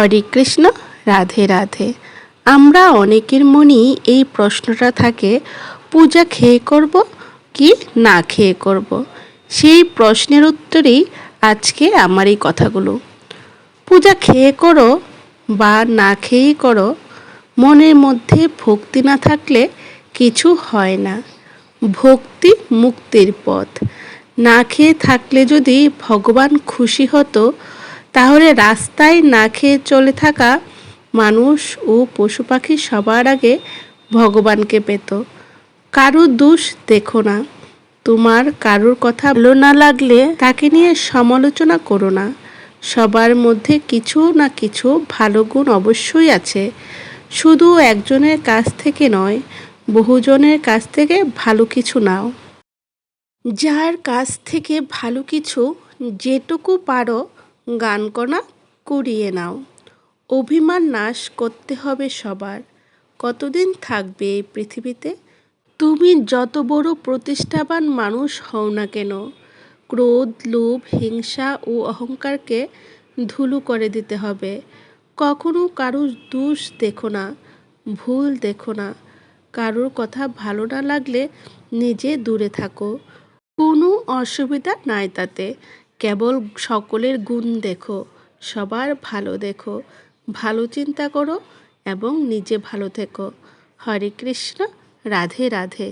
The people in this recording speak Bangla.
হরে কৃষ্ণ, রাধে রাধে। আমরা অনেকের মনেই এই প্রশ্নটা থাকে, পূজা খেয়ে করব কি না খেয়ে করব। সেই প্রশ্নের উত্তরেই আজকে আমার এই কথাগুলো। পূজা খেয়ে করো বা না খেয়েই করো, মনের মধ্যে ভক্তি না থাকলে কিছু হয় না। ভক্তি মুক্তির পথ। না খেয়ে থাকলে যদি ভগবান খুশি হতো, তাহলে রাস্তায় না খেয়ে চলে থাকা মানুষ ও পশু পাখি সবার আগে ভগবানকে পেত। কারোর দোষ দেখো না। তোমার কারোর কথা ভালো না লাগলে তাকে নিয়ে সমালোচনা করো না। সবার মধ্যে কিছু না কিছু ভালো গুণ অবশ্যই আছে। শুধু একজনের কাছ থেকে নয়, বহুজনের কাছ থেকে ভালো কিছু নাও। যার কাছ থেকে ভালো কিছু যেটুকু পারো গান কণা কুড়িয়ে নাও। অভিমান নাশ করতে হবে সবার। কতদিন থাকবে এই পৃথিবীতে? তুমি যত বড় প্রতিষ্ঠাবান মানুষ হও না কেন, ক্রোধ, লোভ, হিংসা ও অহংকারকে ধুলো করে দিতে হবে। কখনো কারোর দোষ দেখো না, ভুল দেখো না। কারোর কথা ভালো না লাগলে নিজে দূরে থাকো। কোনো অসুবিধা নাই তাতে। কেবল সকলের গুণ দেখো, সবার ভালো দেখো, ভালো চিন্তা করো এবং নিজে ভালো থেকো। হরে কৃষ্ণ, রাধে রাধে।